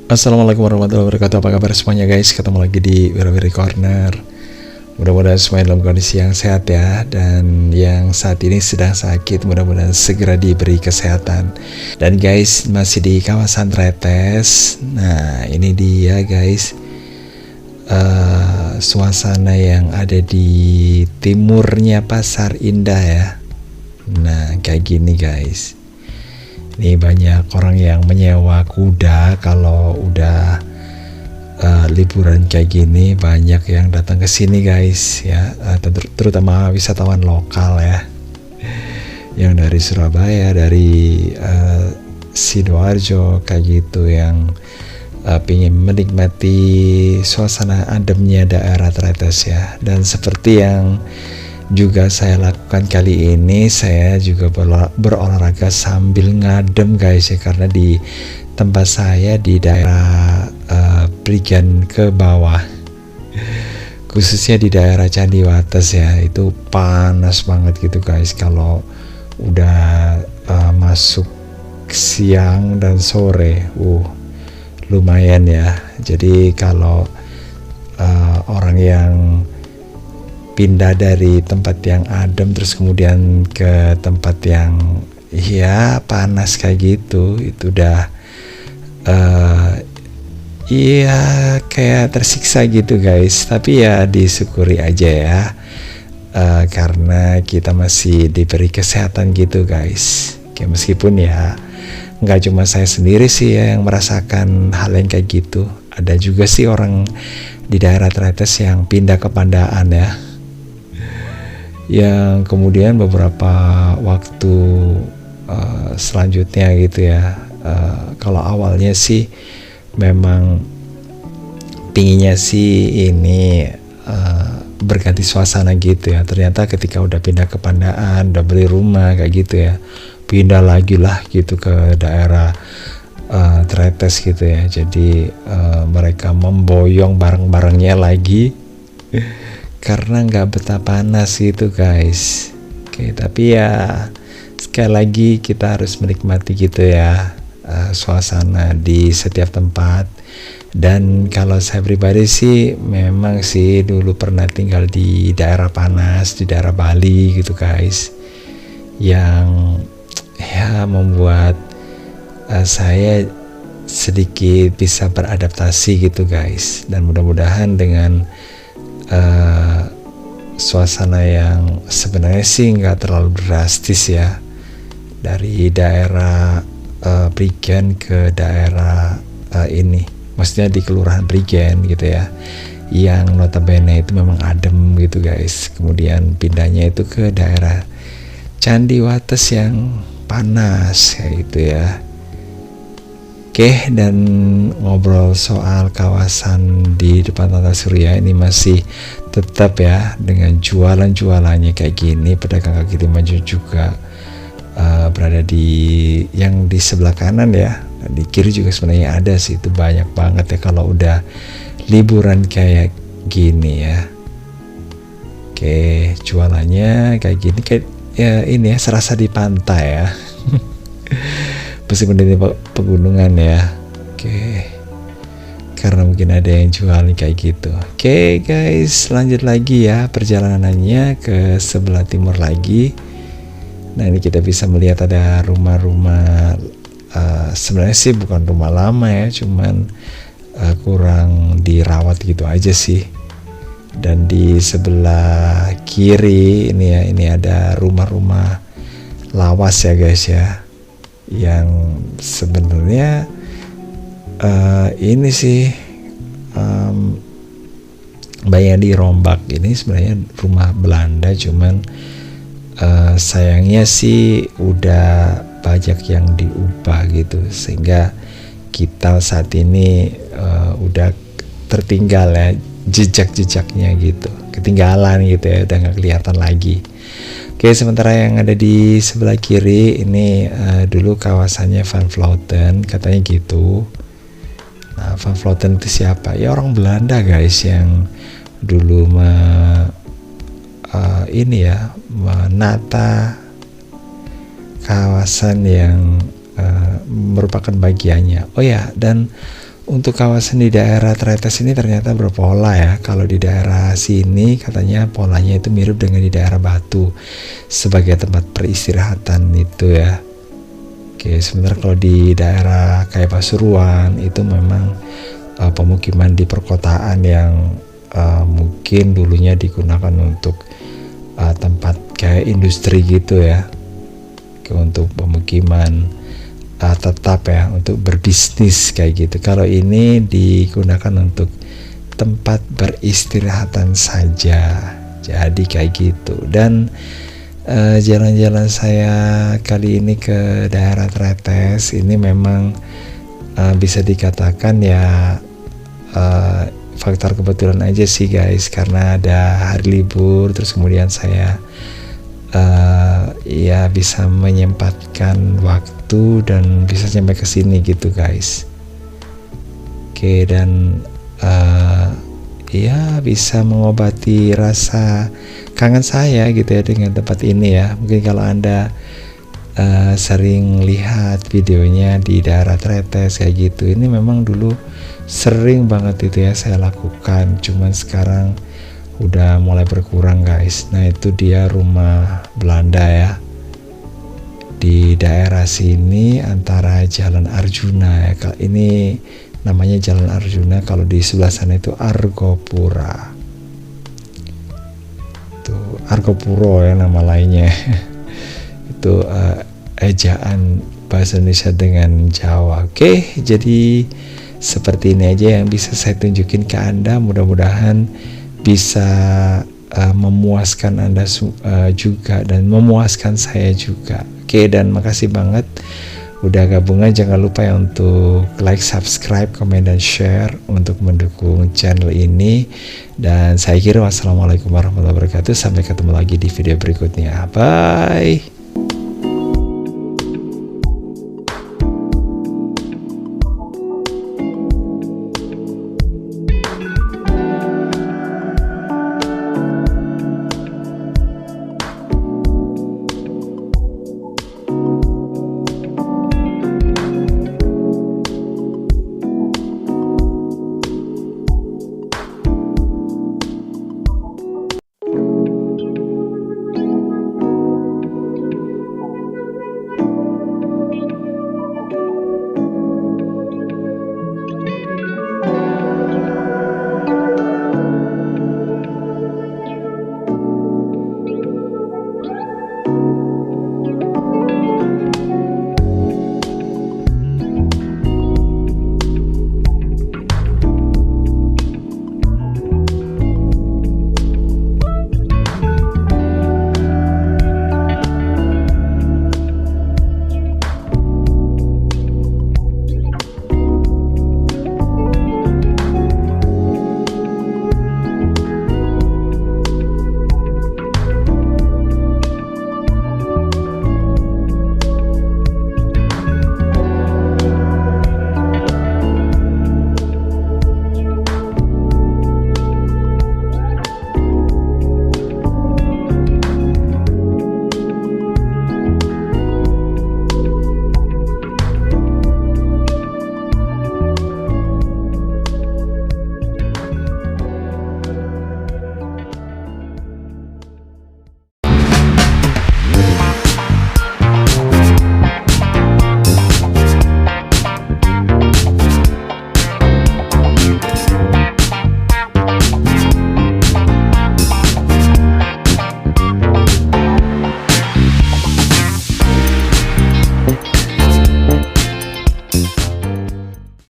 Assalamualaikum warahmatullahi wabarakatuh. Apa kabar semuanya guys? Ketemu lagi di Wiri Corner. Mudah-mudahan semuanya dalam kondisi yang sehat ya. Dan yang saat ini sedang sakit, mudah-mudahan segera diberi kesehatan. Dan guys, masih di kawasan Tretes. Nah, ini dia guys, suasana yang ada di timurnya Pasar Indah ya. Nah, kayak gini guys. Ini banyak orang yang menyewa kuda kalau udah liburan kayak gini, banyak yang datang ke sini guys ya, terutama wisatawan lokal ya, yang dari Surabaya, dari Sidoarjo kayak gitu, yang ingin menikmati suasana ademnya daerah Tretes ya. Dan seperti yang juga saya lakukan kali ini, saya juga berolahraga sambil ngadem guys ya, karena di tempat saya di daerah Prigen ke bawah, khususnya di daerah Candi Wates ya, itu panas banget gitu guys kalau udah masuk siang dan sore. Lumayan ya. Jadi kalau orang yang pindah dari tempat yang adem terus kemudian ke tempat yang ya panas kayak gitu, itu udah kayak tersiksa gitu guys. Tapi ya disyukuri aja ya, karena kita masih diberi kesehatan gitu guys. Meskipun ya nggak cuma saya sendiri sih ya yang merasakan hal yang kayak gitu, ada juga sih orang di daerah Tretes yang pindah ke Pandaan ya, yang kemudian beberapa waktu selanjutnya gitu ya, kalau awalnya sih memang pinginnya sih ini berganti suasana gitu ya, ternyata ketika udah pindah ke Pandaan, udah beli rumah kayak gitu ya, pindah lagi lah gitu ke daerah Tretes gitu ya. Jadi mereka memboyong barang-barangnya lagi karena nggak betah panas gitu guys. Oke, tapi ya sekali lagi kita harus menikmati gitu ya suasana di setiap tempat. Dan kalau saya pribadi sih memang sih dulu pernah tinggal di daerah panas, di daerah Bali gitu guys, yang ya membuat saya sedikit bisa beradaptasi gitu guys. Dan mudah-mudahan dengan suasana yang sebenarnya sih nggak terlalu drastis ya, dari daerah Prigen ke daerah ini, maksudnya di kelurahan Prigen gitu ya, yang notabene itu memang adem gitu guys. Kemudian pindahnya itu ke daerah Candi Wates yang panas kayak gitu ya. Oke, dan ngobrol soal kawasan di depan Tata Surya ini masih tetap ya dengan jualan-jualannya kayak gini. Pedagang kaki lima juga berada di yang di sebelah kanan ya, dan di kiri juga sebenarnya ada sih, itu banyak banget ya kalau udah liburan kayak gini ya. Oke, jualannya kayak gini, kayak ya ini ya, serasa di pantai ya. Meskipun di pegunungan ya. Oke, karena mungkin ada yang jual kayak gitu. Oke guys, lanjut lagi ya perjalanannya ke sebelah timur lagi. Nah, ini kita bisa melihat ada rumah-rumah, sebenarnya sih bukan rumah lama ya, cuman kurang dirawat gitu aja sih. Dan di sebelah kiri ini ya, ini ada rumah-rumah lawas ya guys ya, yang sebenarnya ini sih banyak dirombak. Ini sebenarnya rumah Belanda, cuman sayangnya sih udah banyak yang diubah gitu, sehingga kita saat ini udah tertinggal ya, jejak-jejaknya gitu, ketinggalan gitu ya, udah nggak kelihatan lagi. Oke, sementara yang ada di sebelah kiri ini dulu kawasannya Van Vleuten katanya gitu. Nah, Van Vleuten itu siapa? Ya orang Belanda guys, yang dulu ini ya, menata kawasan yang merupakan bagiannya. Oh ya, dan untuk kawasan di daerah Tretes ini ternyata berpola ya. Kalau di daerah sini katanya polanya itu mirip dengan di daerah Batu sebagai tempat peristirahatan itu ya. Oke, sementara kalau di daerah kayak Pasuruan itu memang pemukiman di perkotaan yang mungkin dulunya digunakan untuk tempat kayak industri gitu ya, untuk pemukiman tetap ya, untuk berbisnis kayak gitu. Kalau ini digunakan untuk tempat beristirahatan saja, jadi kayak gitu. Dan jalan-jalan saya kali ini ke daerah Tretes ini memang bisa dikatakan ya faktor kebetulan aja sih guys, karena ada hari libur, terus kemudian saya ya bisa menyempatkan waktu dan bisa sampai ke sini gitu guys. Oke, dan ya bisa mengobati rasa kangen saya gitu ya dengan tempat ini ya. Mungkin kalau Anda sering lihat videonya di daerah Tretes kayak gitu, ini memang dulu sering banget itu ya saya lakukan, cuman sekarang udah mulai berkurang guys. Nah itu dia rumah Belanda ya, di daerah sini antara Jalan Arjuna ya. Ini namanya Jalan Arjuna, kalau di sebelah sana itu Argopura, itu Argopuro ya nama lainnya. Itu ejaan bahasa Indonesia dengan Jawa. Oke, jadi seperti ini aja yang bisa saya tunjukin ke Anda, mudah-mudahan bisa memuaskan Anda juga dan memuaskan saya juga. Oke, dan makasih banget udah gabungan. Jangan lupa ya untuk like, subscribe, komen, dan share untuk mendukung channel ini. Dan saya kira wassalamualaikum warahmatullahi wabarakatuh. Sampai ketemu lagi di video berikutnya. Bye.